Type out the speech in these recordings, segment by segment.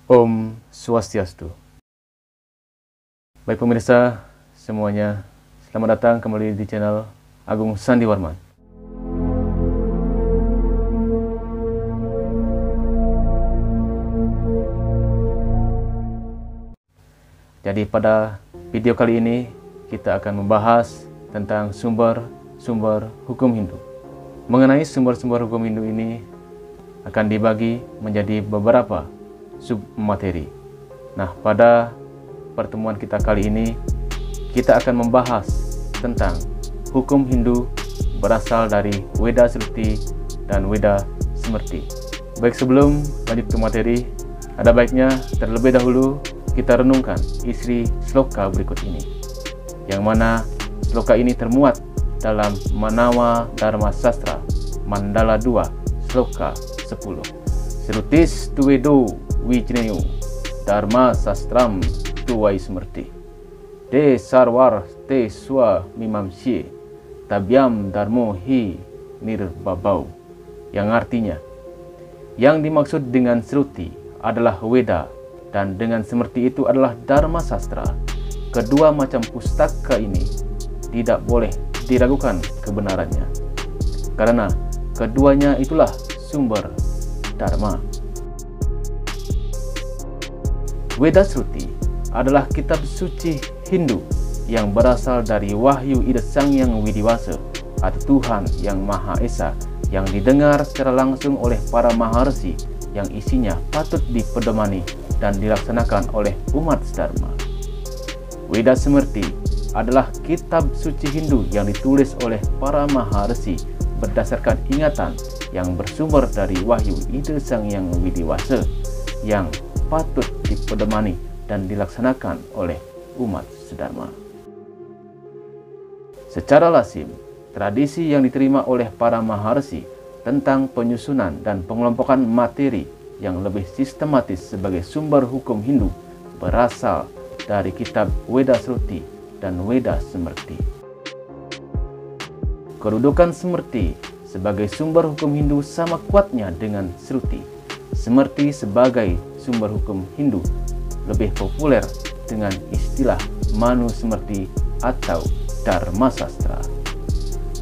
Om Swastiastu. Baik pemirsa semuanya, selamat datang kembali di channel Agung Sandiwarman. Jadi pada video kali ini kita akan membahas tentang sumber-sumber hukum Hindu. Mengenai sumber-sumber hukum Hindu ini akan dibagi menjadi beberapa submateri. Nah, pada pertemuan kita kali ini kita akan membahas tentang hukum Hindu berasal dari Weda Sruti dan Weda Smrti. Baik, sebelum lanjut ke materi, ada baiknya terlebih dahulu kita renungkan isi sloka berikut ini, yang mana sloka ini termuat dalam Manawa Dharma Sastra Mandala 2 sloka 10. Srutis tuwedo Wijneyu Dharma Sastram Tuwai Smrti De Sarwar Te Swa Mimamsye Tabyam Dharmo Hi Nirbabau, yang artinya yang dimaksud dengan Sruti adalah Weda dan dengan Smrti itu adalah Dharma Sastra. Kedua macam pustaka ini tidak boleh diragukan kebenarannya, karena keduanya itulah sumber Dharma. Weda Sruti adalah kitab suci Hindu yang berasal dari Wahyu Ida Sang Hyang Widiwasa atau Tuhan yang Maha Esa, yang didengar secara langsung oleh para maharsi, yang isinya patut dipedomani dan dilaksanakan oleh umat Dharma. Weda Smrti adalah kitab suci Hindu yang ditulis oleh para maharsi berdasarkan ingatan yang bersumber dari Wahyu Ida Sang Hyang Widiwasa, yang patut dipedomani dan dilaksanakan oleh umat Dharma. Secara lazim, tradisi yang diterima oleh para maharsi tentang penyusunan dan pengelompokan materi yang lebih sistematis sebagai sumber hukum Hindu berasal dari kitab Weda Sruti dan Weda Smrti. Kedudukan Smrti sebagai sumber hukum Hindu sama kuatnya dengan Sruti. Smrti sebagai sumber hukum Hindu lebih populer dengan istilah Manu Smrti atau Dharma Sastra.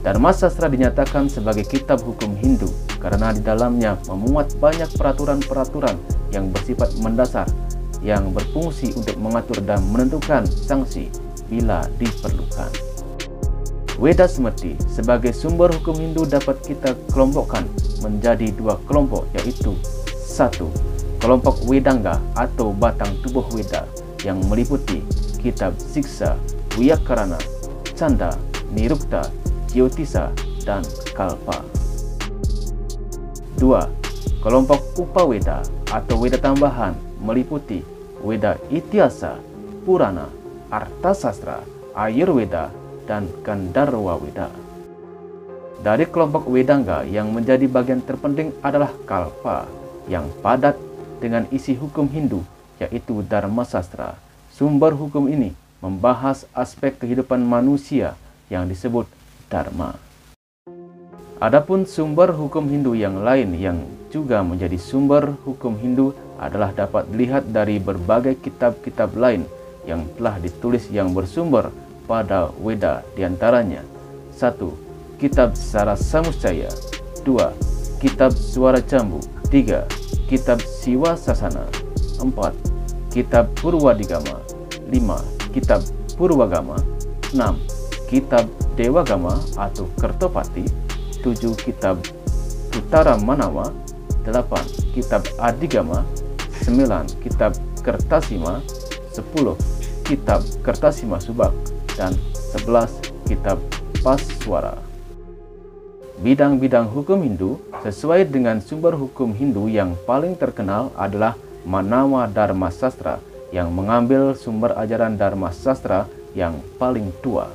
Dharma Sastra dinyatakan sebagai kitab hukum Hindu karena di dalamnya memuat banyak peraturan-peraturan yang bersifat mendasar yang berfungsi untuk mengatur dan menentukan sanksi bila diperlukan. Weda Smrti sebagai sumber hukum Hindu dapat kita kelompokkan menjadi dua kelompok, yaitu 1. Kelompok Wedanga atau batang tubuh Weda yang meliputi kitab Siksa, Wyakarana, Canda, Nirukta, Jyotisa, dan Kalpa. 2. Kelompok Upaweda atau Weda tambahan meliputi Weda Ityasa, Purana, Arthasastra, Ayurveda, dan Gandharwa Weda. Dari kelompok Wedanga yang menjadi bagian terpenting adalah Kalpa yang padat dengan isi hukum Hindu, yaitu Dharma Sastra. Sumber hukum ini membahas aspek kehidupan manusia yang disebut Dharma. Adapun sumber hukum Hindu yang lain yang juga menjadi sumber hukum Hindu adalah dapat dilihat dari berbagai kitab-kitab lain yang telah ditulis yang bersumber pada Weda, diantaranya 1. Kitab Sarasamuscaya, 2. Kitab Suara Jambu, 3. Kitab Siwa Sasana, 4. Kitab Purwadigama, 5. Kitab Purwagama, 6. Kitab Dewagama atau Kertopati, 7. Kitab Utara Manawa, 8. Kitab Adigama, 9. Kitab Kertasima, 10. Kitab Kertasima Subak, dan 11. Kitab Paswara. Bidang-bidang hukum Hindu sesuai dengan sumber hukum Hindu yang paling terkenal adalah Manawa Dharma Sastra yang mengambil sumber ajaran Dharma Sastra yang paling tua.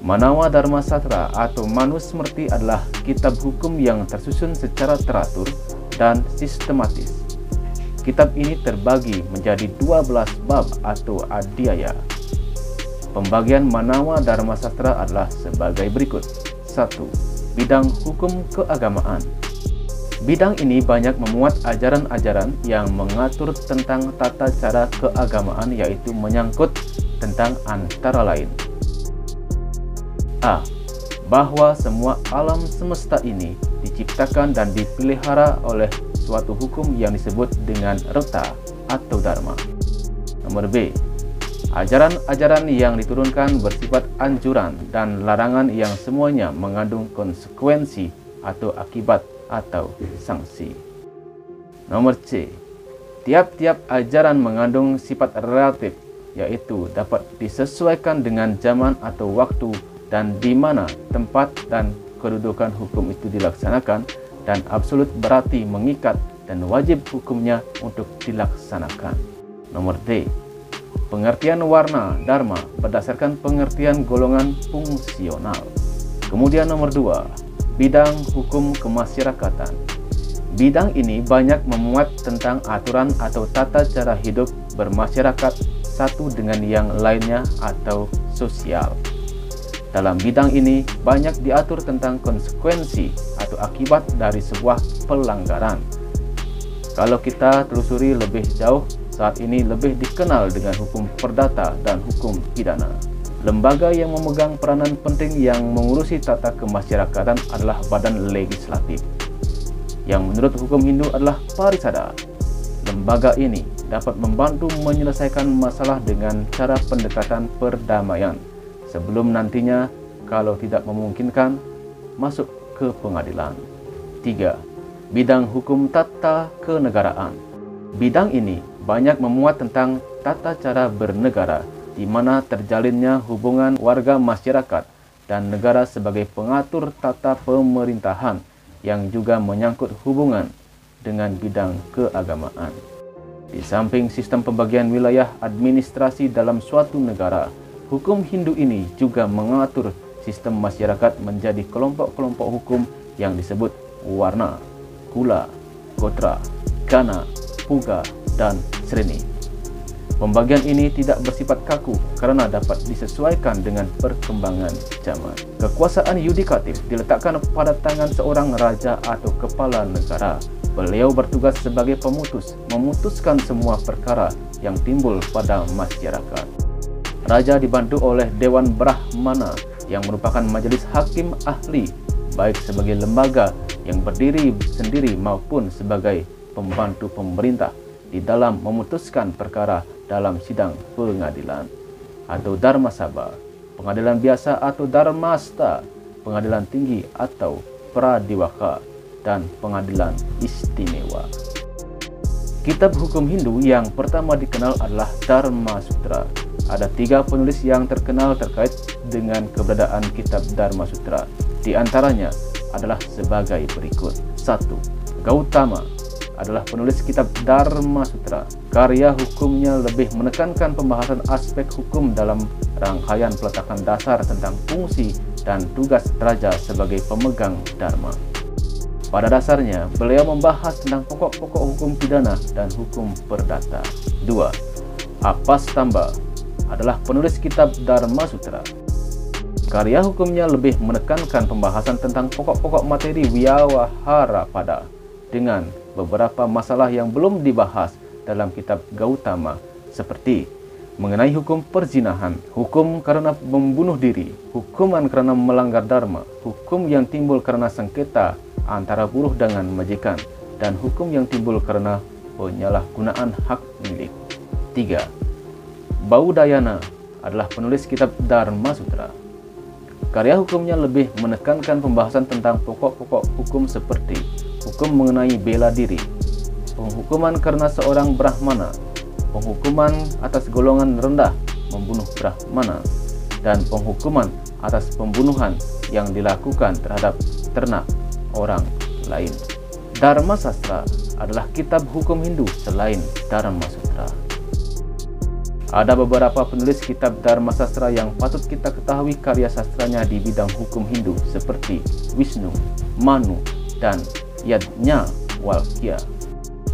Manawa Dharma Sastra atau Manu Smrti adalah kitab hukum yang tersusun secara teratur dan sistematis. Kitab ini terbagi menjadi 12 bab atau adhyaya. Pembagian Manawa Dharma Sastra adalah sebagai berikut. 1. Bidang hukum keagamaan. Bidang ini banyak memuat ajaran-ajaran yang mengatur tentang tata cara keagamaan, yaitu menyangkut tentang antara lain: A. Bahwa semua alam semesta ini diciptakan dan dipelihara oleh suatu hukum yang disebut dengan reta atau dharma. Nomor B. Ajaran-ajaran yang diturunkan bersifat anjuran dan larangan yang semuanya mengandung konsekuensi atau akibat atau sanksi. Nomor C. Tiap-tiap ajaran mengandung sifat relatif, yaitu dapat disesuaikan dengan zaman atau waktu dan di mana tempat dan kedudukan hukum itu dilaksanakan, dan absolut berarti mengikat dan wajib hukumnya untuk dilaksanakan. Nomor D. Pengertian warna dharma berdasarkan pengertian golongan fungsional. Kemudian nomor 2. Bidang hukum kemasyarakatan. Bidang ini banyak memuat tentang aturan atau tata cara hidup bermasyarakat satu dengan yang lainnya atau sosial. Dalam bidang ini banyak diatur tentang konsekuensi atau akibat dari sebuah pelanggaran. Kalau kita telusuri lebih jauh, saat ini lebih dikenal dengan hukum perdata dan hukum pidana. Lembaga yang memegang peranan penting yang mengurusi tata kemasyarakatan adalah badan legislatif, yang menurut hukum Hindu adalah Parisada. Lembaga ini dapat membantu menyelesaikan masalah dengan cara pendekatan perdamaian, sebelum nantinya kalau tidak memungkinkan masuk ke pengadilan. 3. Bidang hukum tata kenegaraan. Bidang ini banyak memuat tentang tata cara bernegara, di mana terjalinnya hubungan warga masyarakat dan negara sebagai pengatur tata pemerintahan, yang juga menyangkut hubungan dengan bidang keagamaan. Di samping sistem pembagian wilayah administrasi dalam suatu negara, hukum Hindu ini juga mengatur sistem masyarakat menjadi kelompok-kelompok hukum yang disebut warna, kula, gotra, gana, puga, dan sreni. Pembagian ini tidak bersifat kaku karena dapat disesuaikan dengan perkembangan zaman. Kekuasaan yudikatif diletakkan pada tangan seorang raja atau kepala negara. Beliau bertugas sebagai pemutus, memutuskan semua perkara yang timbul pada masyarakat. Raja dibantu oleh Dewan Brahmana yang merupakan majelis hakim ahli, baik sebagai lembaga yang berdiri sendiri maupun sebagai pembantu pemerintah di dalam memutuskan perkara dalam sidang pengadilan, atau Dharma Sabha, pengadilan biasa atau Dharmasta, pengadilan tinggi atau Pradiwaka, dan pengadilan istimewa. Kitab hukum Hindu yang pertama dikenal adalah Dharma Sutra. Ada 3 penulis yang terkenal terkait dengan keberadaan kitab Dharma Sutra. Di antaranya adalah sebagai berikut. 1. Gautama adalah penulis kitab Dharma Sutra. Karya hukumnya lebih menekankan pembahasan aspek hukum dalam rangkaian peletakan dasar tentang fungsi dan tugas raja sebagai pemegang dharma. Pada dasarnya, beliau membahas tentang pokok-pokok hukum pidana dan hukum perdata. 2. Apastamba adalah penulis kitab Dharma Sutra. Karya hukumnya lebih menekankan pembahasan tentang pokok-pokok materi Vyavaharapada dengan beberapa masalah yang belum dibahas dalam kitab Gautama, seperti mengenai hukum perzinahan, hukum karena membunuh diri, hukuman karena melanggar dharma, hukum yang timbul karena sengketa antara buruh dengan majikan, dan hukum yang timbul karena penyalahgunaan hak milik. 3. Baudayana adalah penulis kitab Dharma Sutra. Karya hukumnya lebih menekankan pembahasan tentang pokok-pokok hukum seperti hukum mengenai bela diri, penghukuman karena seorang Brahmana, penghukuman atas golongan rendah membunuh Brahmana, dan penghukuman atas pembunuhan yang dilakukan terhadap ternak orang lain. Dharma Sastra adalah kitab hukum Hindu selain Dharma Sutra. Ada beberapa penulis kitab Dharma Sastra yang patut kita ketahui karya sastranya di bidang hukum Hindu, seperti Wisnu, Manu, dan Yajnavalkya.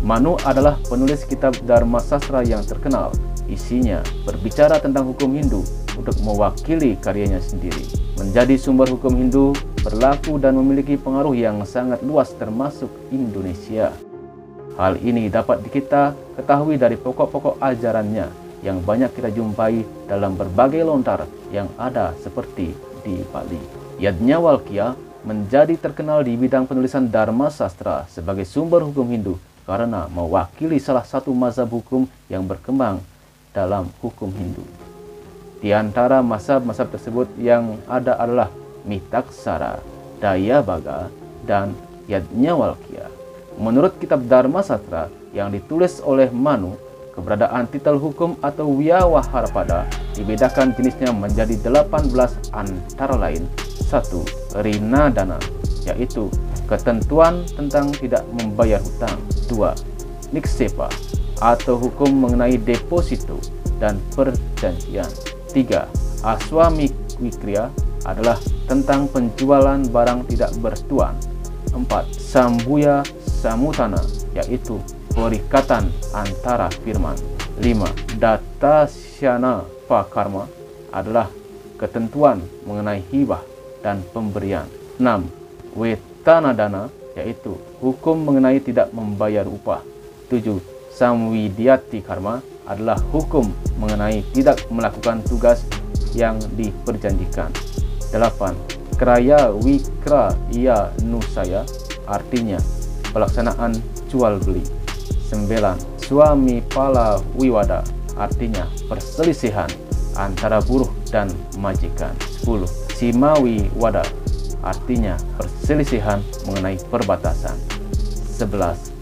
Manu adalah penulis kitab Dharma Sastra yang terkenal. Isinya berbicara tentang hukum Hindu untuk mewakili karyanya sendiri. Menjadi sumber hukum Hindu berlaku dan memiliki pengaruh yang sangat luas termasuk Indonesia. Hal ini dapat kita ketahui dari pokok-pokok ajarannya yang banyak kita jumpai dalam berbagai lontar yang ada seperti di Bali. Yajnavalkya menjadi terkenal di bidang penulisan Dharma Sastra sebagai sumber hukum Hindu karena mewakili salah satu mazhab hukum yang berkembang dalam hukum Hindu. Di antara mazhab-mazhab tersebut yang ada adalah Mitaksara, Dayabhaga, dan Yajnavalkya. Menurut kitab Dharma Sastra yang ditulis oleh Manu, keberadaan titel hukum atau Vyavaharpada dibedakan jenisnya menjadi 18 antara lain. 1. Rinadana, yaitu ketentuan tentang tidak membayar hutang. 2. Niksepa, atau hukum mengenai deposito dan perjanjian. 3. Aswamikriya adalah tentang penjualan barang tidak bertuan. 4. Sambuya Samutana, yaitu perikatan antara firman. 5. Datasyana Pakarma adalah ketentuan mengenai hibah dan pemberian. 6. Wetanadana, yaitu hukum mengenai tidak membayar upah. 7. Samwidyati Karma adalah hukum mengenai tidak melakukan tugas yang diperjanjikan. 8. Kraya Wikraya Nusaya, artinya pelaksanaan jual beli. 9. Suami pala wiwada, artinya perselisihan antara buruh dan majikan. 10. Simawi wada, artinya perselisihan mengenai perbatasan. 11.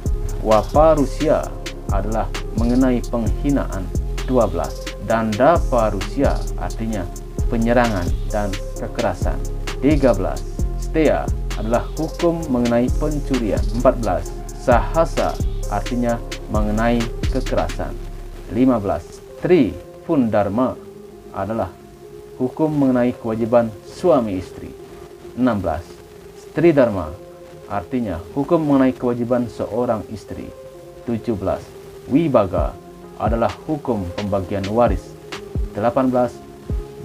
Waparusia adalah mengenai penghinaan. 12. Danda parusia, artinya penyerangan dan kekerasan. 13. Stea adalah hukum mengenai pencurian. 14. Sahasa, artinya mengenai kekerasan. 15. Tri Pundharma adalah hukum mengenai kewajiban suami istri. 16. Stri Dharma, artinya hukum mengenai kewajiban seorang istri. 17. Wibaga adalah hukum pembagian waris. 18.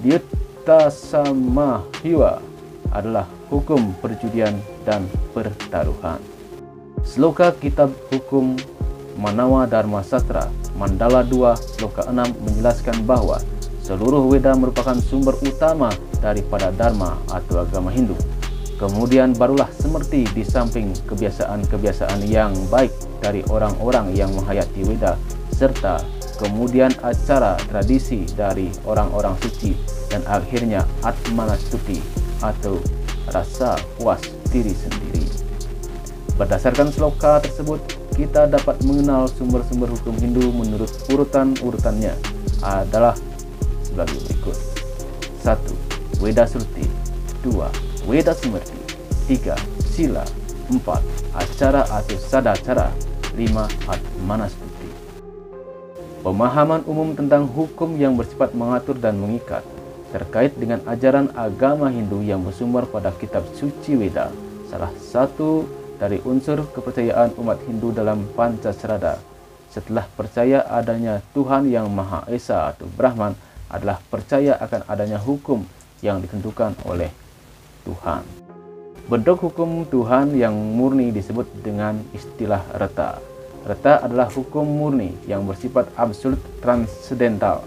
Dyuttasamahyiva adalah hukum perjudian dan pertaruhan. Sloka kitab hukum Manawa Dharma Sastra Mandala 2 Sloka 6 menjelaskan bahwa seluruh Weda merupakan sumber utama daripada Dharma atau agama Hindu. Kemudian barulah semerti di samping kebiasaan-kebiasaan yang baik dari orang-orang yang menghayati Weda, serta kemudian acara tradisi dari orang-orang suci, dan akhirnya Atmanastuti atau rasa puas diri sendiri. Berdasarkan sloka tersebut, kita dapat mengenal sumber-sumber hukum Hindu menurut urutannya adalah sebagai berikut. 1. Weda Sruti. 2. Weda Smrti. 3. Sila. 4. Acara atau sadacara. 5. Atmanastuti. Pemahaman umum tentang hukum yang bersifat mengatur dan mengikat terkait dengan ajaran agama Hindu yang bersumber pada kitab suci Weda, salah satu dari unsur kepercayaan umat Hindu dalam Pancasrada setelah percaya adanya Tuhan yang Maha Esa atau Brahman adalah percaya akan adanya hukum yang ditentukan oleh Tuhan. Bentuk hukum Tuhan yang murni disebut dengan istilah reta. Reta adalah hukum murni yang bersifat absolut transendental.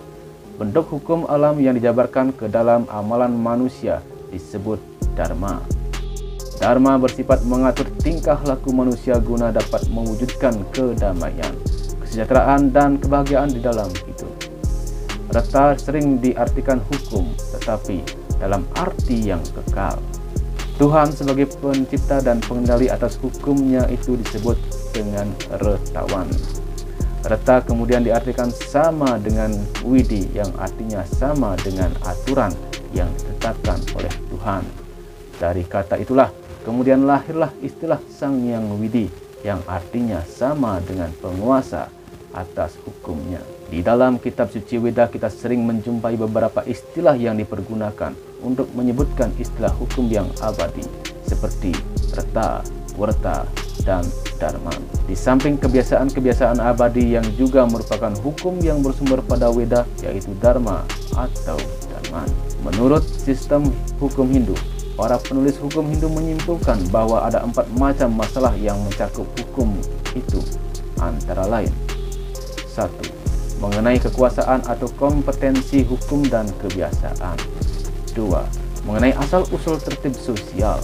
Bentuk hukum alam yang dijabarkan ke dalam amalan manusia disebut dharma. Dharma bersifat mengatur tingkah laku manusia guna dapat mewujudkan kedamaian, kesejahteraan, dan kebahagiaan di dalam hidup. Reta sering diartikan hukum, tetapi dalam arti yang kekal. Tuhan sebagai pencipta dan pengendali atas hukumnya itu disebut dengan retawan. Reta kemudian diartikan sama dengan widi yang artinya sama dengan aturan yang ditetapkan oleh Tuhan. Dari kata itulah kemudian lahirlah istilah Sang Hyang Widi yang artinya sama dengan penguasa atas hukumnya. Di dalam kitab suci Weda kita sering menjumpai beberapa istilah yang dipergunakan untuk menyebutkan istilah hukum yang abadi seperti reta, werta, dan dharman. Di samping kebiasaan-kebiasaan abadi yang juga merupakan hukum yang bersumber pada Weda, yaitu dharma atau dharman. Menurut sistem hukum Hindu, para penulis hukum Hindu menyimpulkan bahwa ada 4 macam masalah yang mencakup hukum itu, antara lain: 1. Mengenai kekuasaan atau kompetensi hukum dan kebiasaan. 2. Mengenai asal-usul tertib sosial.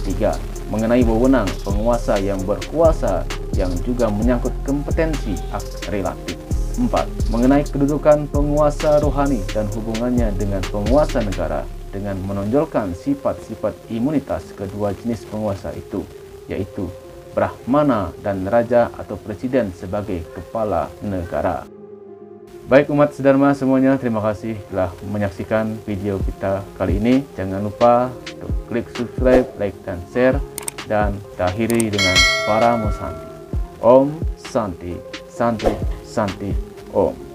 3. Mengenai wewenang penguasa yang berkuasa yang juga menyangkut kompetensi hak relatif. 4. Mengenai kedudukan penguasa rohani dan hubungannya dengan penguasa negara dengan menonjolkan sifat-sifat imunitas kedua jenis penguasa itu, yaitu Brahmana dan Raja atau Presiden sebagai kepala negara. Baik umat sedharma semuanya, terima kasih telah menyaksikan video kita kali ini. Jangan lupa untuk klik subscribe, like, dan share. Dan kita akhiri dengan Paramo Santi. Om Santi, Santi, Santi, Om.